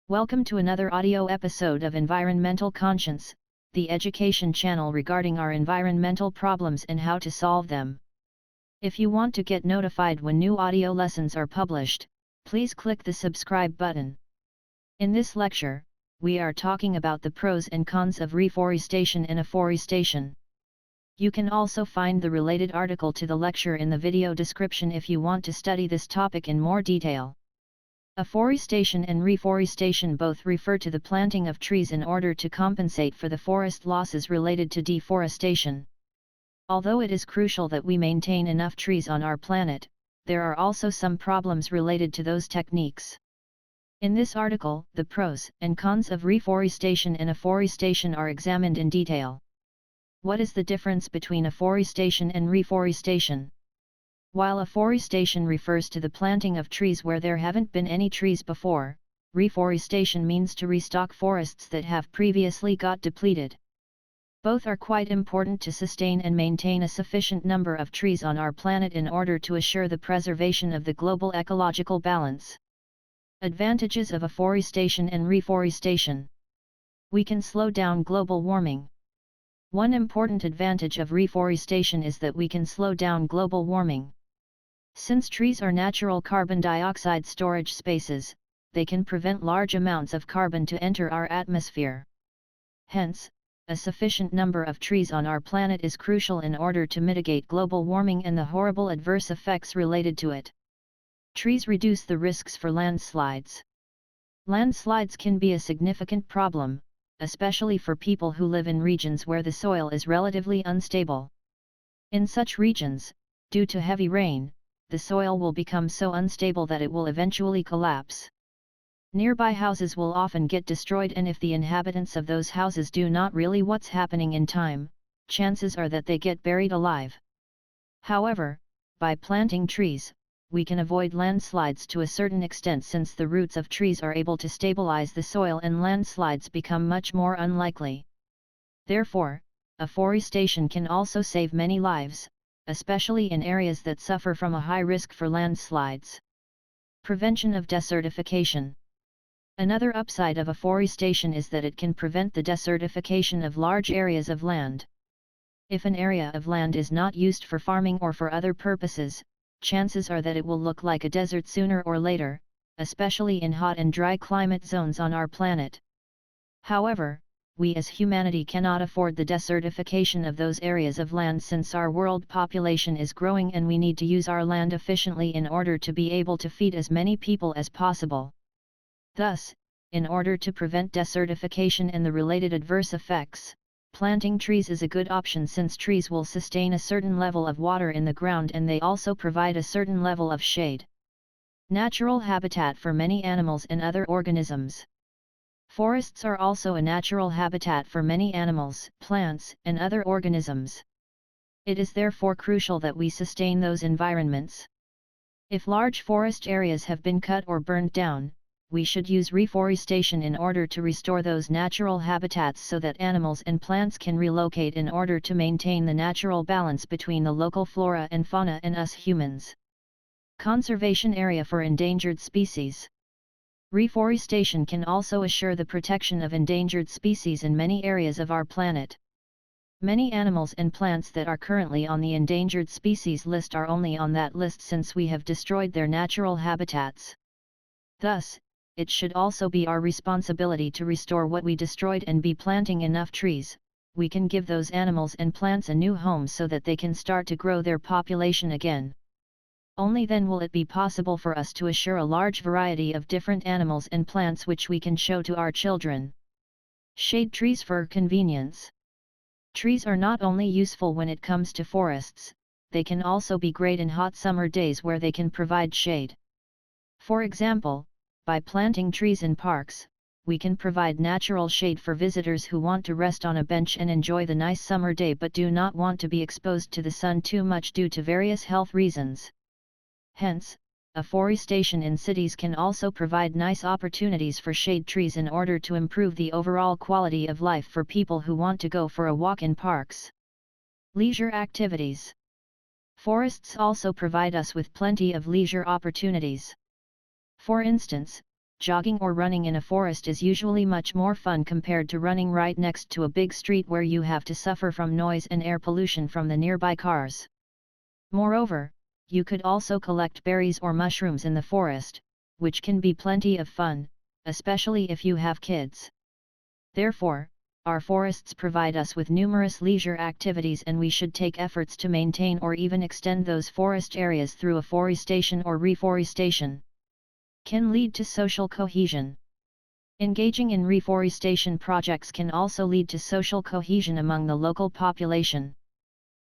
Welcome to another audio episode of Environmental Conscience, the education channel regarding our environmental problems and how to solve them. If you want to get notified when new audio lessons are published, please click the subscribe button. In this lecture, we are talking about the pros and cons of reforestation and afforestation. You can also find the related article to the lecture in the video description if you want to study this topic in more detail. Afforestation and reforestation both refer to the planting of trees in order to compensate for the forest losses related to deforestation. Although it is crucial that we maintain enough trees on our planet, there are also some problems related to those techniques. In this article, the pros and cons of reforestation and afforestation are examined in detail. What is the difference between afforestation and reforestation? While afforestation refers to the planting of trees where there haven't been any trees before, reforestation means to restock forests that have previously got depleted. Both are quite important to sustain and maintain a sufficient number of trees on our planet in order to assure the preservation of the global ecological balance. Advantages of afforestation and reforestation. We can slow down global warming. One important advantage of reforestation is that we can slow down global warming. Since trees are natural carbon dioxide storage spaces, they can prevent large amounts of carbon to enter our atmosphere. Hence, a sufficient number of trees on our planet is crucial in order to mitigate global warming and the horrible adverse effects related to it. Trees reduce the risks for landslides. Landslides can be a significant problem, especially for people who live in regions where the soil is relatively unstable. In such regions, due to heavy rain, the soil will become so unstable that it will eventually collapse. Nearby houses will often get destroyed, and if the inhabitants of those houses do not really what's happening in time, chances are that they get buried alive. However, by planting trees, we can avoid landslides to a certain extent since the roots of trees are able to stabilize the soil and landslides become much more unlikely. Therefore, afforestation can also save many lives, especially in areas that suffer from a high risk for landslides. Prevention of desertification. Another upside of afforestation is that it can prevent the desertification of large areas of land. If an area of land is not used for farming or for other purposes, chances are that it will look like a desert sooner or later, especially in hot and dry climate zones on our planet. However, we as humanity cannot afford the desertification of those areas of land since our world population is growing and we need to use our land efficiently in order to be able to feed as many people as possible. Thus, in order to prevent desertification and the related adverse effects, planting trees is a good option since trees will sustain a certain level of water in the ground and they also provide a certain level of shade. Natural habitat for many animals and other organisms. Forests are also a natural habitat for many animals, plants, and other organisms. It is therefore crucial that we sustain those environments. If large forest areas have been cut or burned down, we should use reforestation in order to restore those natural habitats so that animals and plants can relocate in order to maintain the natural balance between the local flora and fauna and us humans. Conservation area for endangered species. Reforestation can also assure the protection of endangered species in many areas of our planet. Many animals and plants that are currently on the endangered species list are only on that list since we have destroyed their natural habitats. Thus, it should also be our responsibility to restore what we destroyed and be planting enough trees. We can give those animals and plants a new home so that they can start to grow their population again. Only then will it be possible for us to assure a large variety of different animals and plants which we can show to our children. Shade trees for convenience. Trees are not only useful when it comes to forests, they can also be great in hot summer days where they can provide shade. For example, by planting trees in parks, we can provide natural shade for visitors who want to rest on a bench and enjoy the nice summer day but do not want to be exposed to the sun too much due to various health reasons. Hence, afforestation in cities can also provide nice opportunities for shade trees in order to improve the overall quality of life for people who want to go for a walk in parks. Leisure activities. Forests also provide us with plenty of leisure opportunities. For instance, jogging or running in a forest is usually much more fun compared to running right next to a big street where you have to suffer from noise and air pollution from the nearby cars. Moreover, you could also collect berries or mushrooms in the forest, which can be plenty of fun, especially if you have kids. Therefore, our forests provide us with numerous leisure activities, and we should take efforts to maintain or even extend those forest areas through afforestation or reforestation. Can lead to social cohesion. Engaging in reforestation projects can also lead to social cohesion among the local population.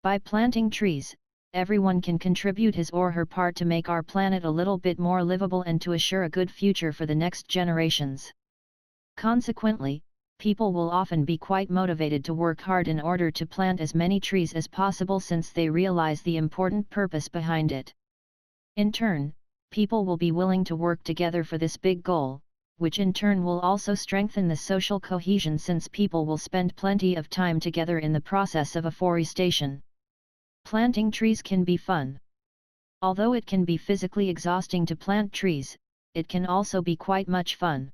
By planting trees, everyone can contribute his or her part to make our planet a little bit more livable and to assure a good future for the next generations. Consequently, people will often be quite motivated to work hard in order to plant as many trees as possible, since they realize the important purpose behind it. In turn, people will be willing to work together for this big goal, which in turn will also strengthen the social cohesion, since people will spend plenty of time together in the process of afforestation. Planting trees can be fun. Although it can be physically exhausting to plant trees, it can also be quite much fun.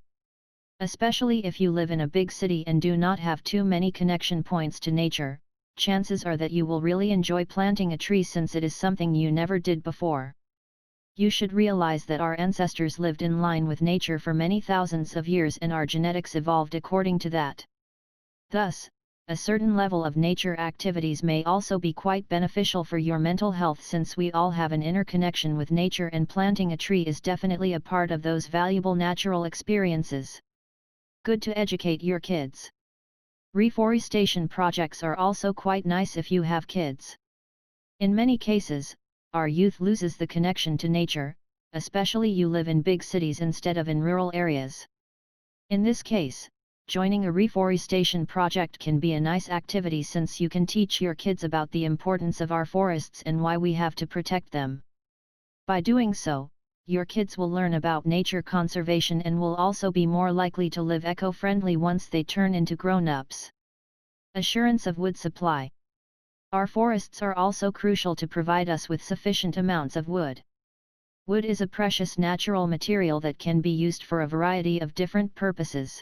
Especially if you live in a big city and do not have too many connection points to nature, chances are that you will really enjoy planting a tree, since it is something you never did before. You should realize that our ancestors lived in line with nature for many thousands of years, and our genetics evolved according to that. Thus, a certain level of nature activities may also be quite beneficial for your mental health, since we all have an inner connection with nature, and planting a tree is definitely a part of those valuable natural experiences. Good to educate your kids. Reforestation projects are also quite nice if you have kids. In many cases, our youth loses the connection to nature, especially you live in big cities instead of in rural areas. In this case, joining a reforestation project can be a nice activity, since you can teach your kids about the importance of our forests and why we have to protect them. By doing so, your kids will learn about nature conservation and will also be more likely to live eco-friendly once they turn into grown-ups. Assurance of wood supply. Our forests are also crucial to provide us with sufficient amounts of wood. Wood is a precious natural material that can be used for a variety of different purposes.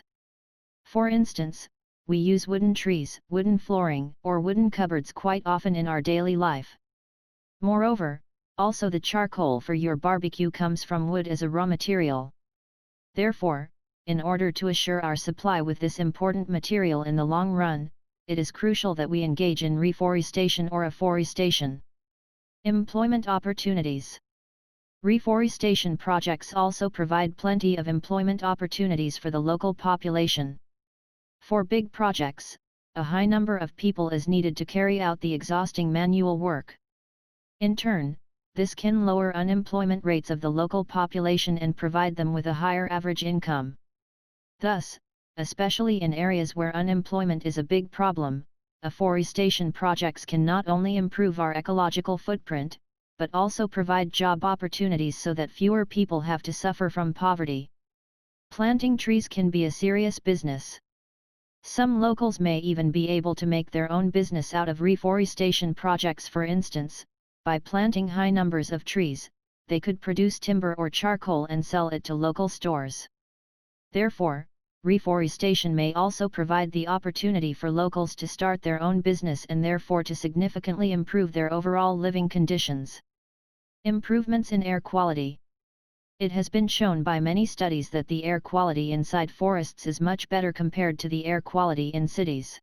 For instance, we use wooden trees, wooden flooring, or wooden cupboards quite often in our daily life. Moreover, also the charcoal for your barbecue comes from wood as a raw material. Therefore, in order to assure our supply with this important material in the long run, it is crucial that we engage in reforestation or afforestation. Employment opportunities. Reforestation projects also provide plenty of employment opportunities for the local population. For big projects, a high number of people is needed to carry out the exhausting manual work. In turn, this can lower unemployment rates of the local population and provide them with a higher average income. Thus, especially in areas where unemployment is a big problem, afforestation projects can not only improve our ecological footprint, but also provide job opportunities so that fewer people have to suffer from poverty. Planting trees can be a serious business. Some locals may even be able to make their own business out of reforestation projects. For instance, by planting high numbers of trees, they could produce timber or charcoal and sell it to local stores. Therefore, reforestation may also provide the opportunity for locals to start their own business and therefore to significantly improve their overall living conditions. Improvements in air quality. It has been shown by many studies that the air quality inside forests is much better compared to the air quality in cities.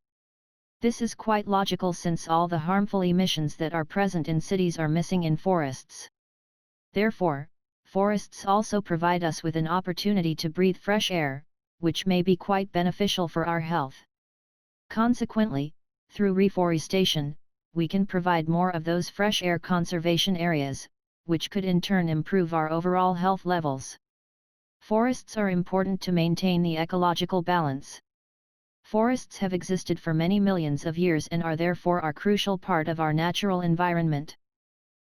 This is quite logical, since all the harmful emissions that are present in cities are missing in forests. Therefore, forests also provide us with an opportunity to breathe fresh air, which may be quite beneficial for our health. Consequently, through reforestation, we can provide more of those fresh air conservation areas, which could in turn improve our overall health levels. Forests are important to maintain the ecological balance. Forests have existed for many millions of years and are therefore a crucial part of our natural environment.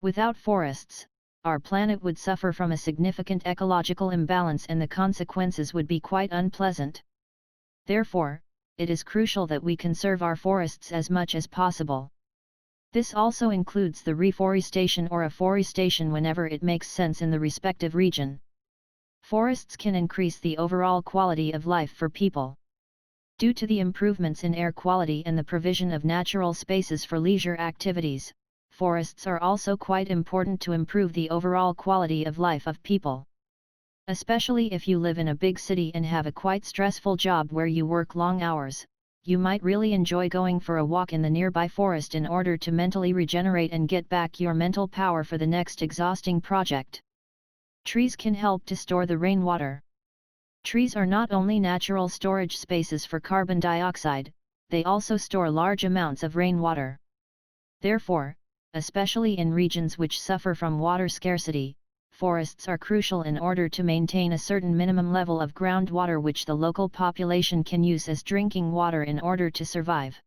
Without forests, our planet would suffer from a significant ecological imbalance and the consequences would be quite unpleasant. Therefore, it is crucial that we conserve our forests as much as possible. This also includes the reforestation or afforestation whenever it makes sense in the respective region. Forests can increase the overall quality of life for people. Due to the improvements in air quality and the provision of natural spaces for leisure activities, forests are also quite important to improve the overall quality of life of people. Especially if you live in a big city and have a quite stressful job where you work long hours, you might really enjoy going for a walk in the nearby forest in order to mentally regenerate and get back your mental power for the next exhausting project. Trees can help to store the rainwater. Trees are not only natural storage spaces for carbon dioxide, they also store large amounts of rainwater. Therefore, especially in regions which suffer from water scarcity, forests are crucial in order to maintain a certain minimum level of groundwater which the local population can use as drinking water in order to survive.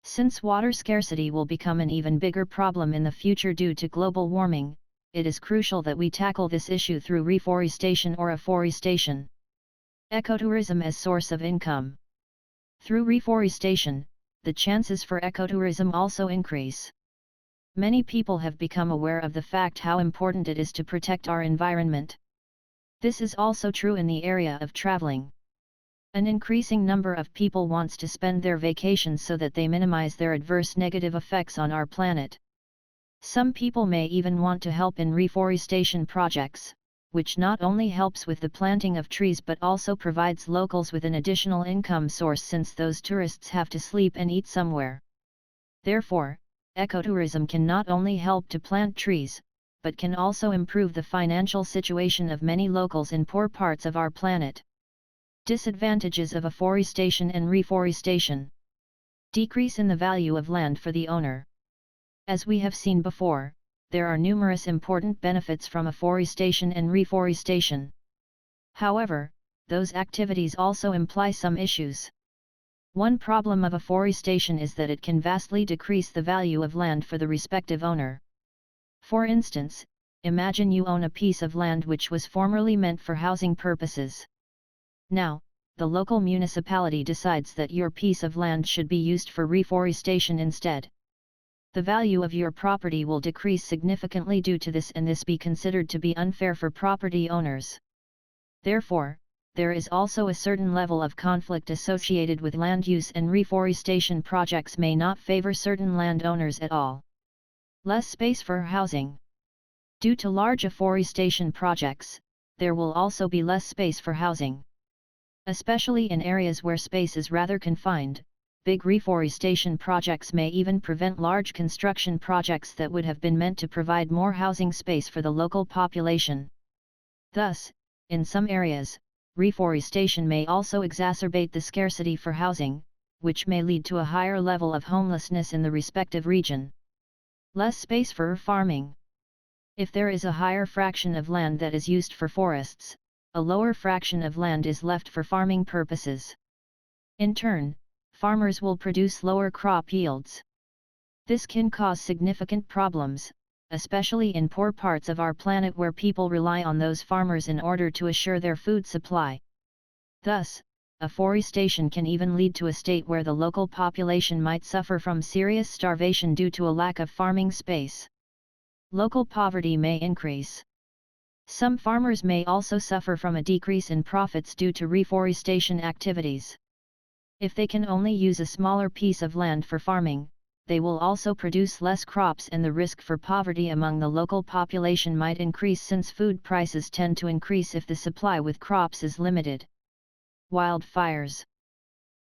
Since water scarcity will become an even bigger problem in the future due to global warming, it is crucial that we tackle this issue through reforestation or afforestation. Ecotourism as source of income. Through reforestation, the chances for ecotourism also increase. Many people have become aware of the fact how important it is to protect our environment. This is also true in the area of traveling. An increasing number of people wants to spend their vacations so that they minimize their adverse negative effects on our planet. Some people may even want to help in reforestation projects, which not only helps with the planting of trees but also provides locals with an additional income source since those tourists have to sleep and eat somewhere. Therefore, ecotourism can not only help to plant trees, but can also improve the financial situation of many locals in poor parts of our planet. Disadvantages of afforestation and reforestation. Decrease in the value of land for the owner. As we have seen before, there are numerous important benefits from afforestation and reforestation. However, those activities also imply some issues. One problem of afforestation is that it can vastly decrease the value of land for the respective owner. For instance, imagine you own a piece of land which was formerly meant for housing purposes. Now, the local municipality decides that your piece of land should be used for reforestation instead. The value of your property will decrease significantly due to this, and this be considered to be unfair for property owners. Therefore, there is also a certain level of conflict associated with land use, and reforestation projects may not favor certain landowners at all. Less space for housing. Due to large afforestation projects, there will also be less space for housing. Especially in areas where space is rather confined, big reforestation projects may even prevent large construction projects that would have been meant to provide more housing space for the local population. Thus, in some areas, reforestation may also exacerbate the scarcity for housing, which may lead to a higher level of homelessness in the respective region. Less space for farming. If there is a higher fraction of land that is used for forests, a lower fraction of land is left for farming purposes. In turn, farmers will produce lower crop yields. This can cause significant problems, especially in poor parts of our planet where people rely on those farmers in order to assure their food supply. Thus, afforestation can even lead to a state where the local population might suffer from serious starvation due to a lack of farming space. Local poverty may increase. Some farmers may also suffer from a decrease in profits due to reforestation activities. If they can only use a smaller piece of land for farming, they will also produce less crops, and the risk for poverty among the local population might increase since food prices tend to increase if the supply with crops is limited. Wildfires.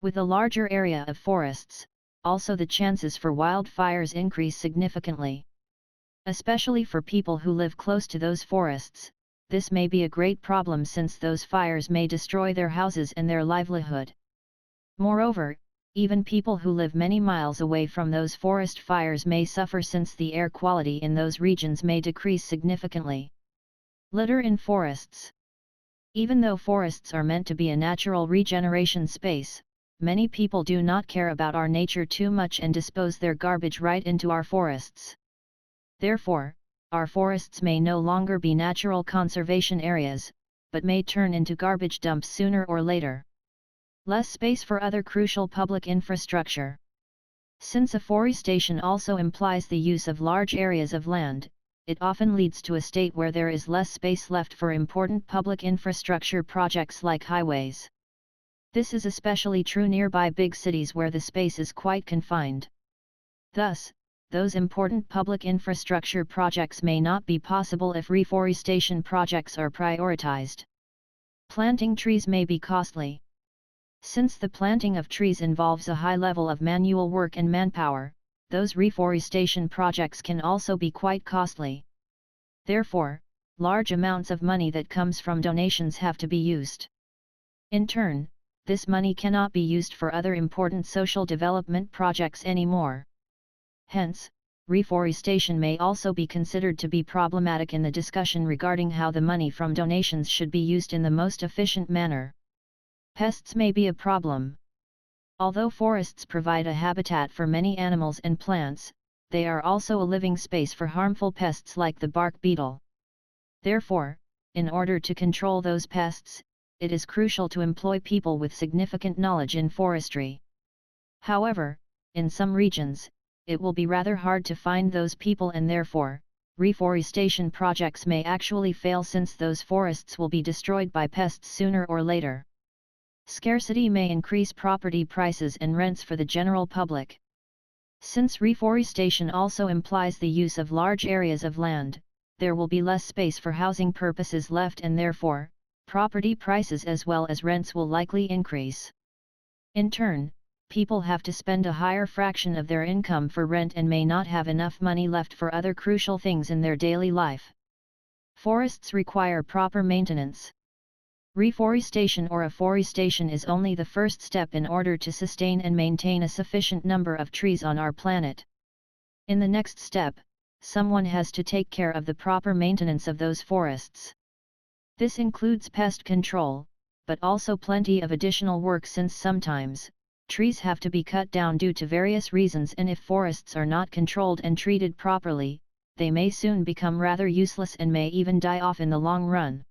With a larger area of forests, also the chances for wildfires increase significantly. Especially for people who live close to those forests, this may be a great problem since those fires may destroy their houses and their livelihood. Moreover, even people who live many miles away from those forest fires may suffer since the air quality in those regions may decrease significantly. Litter in forests. Even though forests are meant to be a natural regeneration space, many people do not care about our nature too much and dispose their garbage right into our forests. Therefore, our forests may no longer be natural conservation areas, but may turn into garbage dumps sooner or later. Less space for other crucial public infrastructure. Since afforestation also implies the use of large areas of land, it often leads to a state where there is less space left for important public infrastructure projects like highways. This is especially true nearby big cities where the space is quite confined. Thus, those important public infrastructure projects may not be possible if reforestation projects are prioritized. Planting trees may be costly. Since the planting of trees involves a high level of manual work and manpower, those reforestation projects can also be quite costly. Therefore, large amounts of money that comes from donations have to be used. In turn, this money cannot be used for other important social development projects anymore. Hence, reforestation may also be considered to be problematic in the discussion regarding how the money from donations should be used in the most efficient manner. Pests may be a problem. Although forests provide a habitat for many animals and plants, they are also a living space for harmful pests like the bark beetle. Therefore, in order to control those pests, it is crucial to employ people with significant knowledge in forestry. However, in some regions, it will be rather hard to find those people, and therefore, reforestation projects may actually fail since those forests will be destroyed by pests sooner or later. Scarcity may increase property prices and rents for the general public. Since reforestation also implies the use of large areas of land, there will be less space for housing purposes left, and therefore, property prices as well as rents will likely increase. In turn, people have to spend a higher fraction of their income for rent and may not have enough money left for other crucial things in their daily life. Forests require proper maintenance. Reforestation or afforestation is only the first step in order to sustain and maintain a sufficient number of trees on our planet. In the next step, someone has to take care of the proper maintenance of those forests. This includes pest control, but also plenty of additional work, since sometimes, trees have to be cut down due to various reasons, and if forests are not controlled and treated properly, they may soon become rather useless and may even die off in the long run.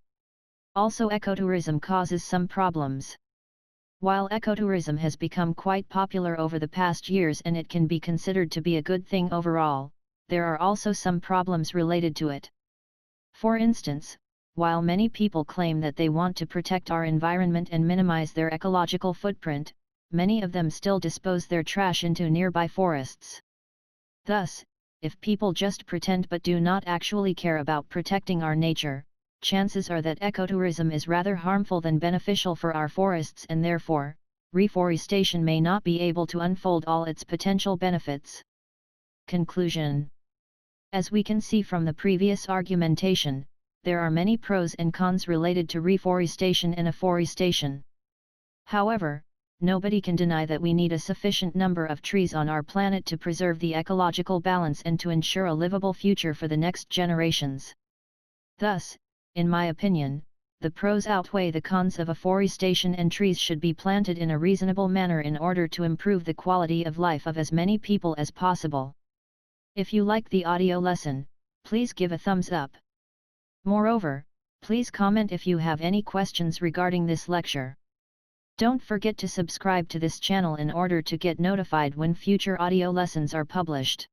Also, ecotourism causes some problems. While ecotourism has become quite popular over the past years and it can be considered to be a good thing overall, there are also some problems related to it. For instance, while many people claim that they want to protect our environment and minimize their ecological footprint, many of them still dispose their trash into nearby forests. Thus, if people just pretend but do not actually care about protecting our nature, chances are that ecotourism is rather harmful than beneficial for our forests, and therefore, reforestation may not be able to unfold all its potential benefits. Conclusion. As we can see from the previous argumentation, there are many pros and cons related to reforestation and afforestation. However, nobody can deny that we need a sufficient number of trees on our planet to preserve the ecological balance and to ensure a livable future for the next generations. Thus, in my opinion, the pros outweigh the cons of afforestation, and trees should be planted in a reasonable manner in order to improve the quality of life of as many people as possible. If you like the audio lesson, please give a thumbs up. Moreover, please comment if you have any questions regarding this lecture. Don't forget to subscribe to this channel in order to get notified when future audio lessons are published.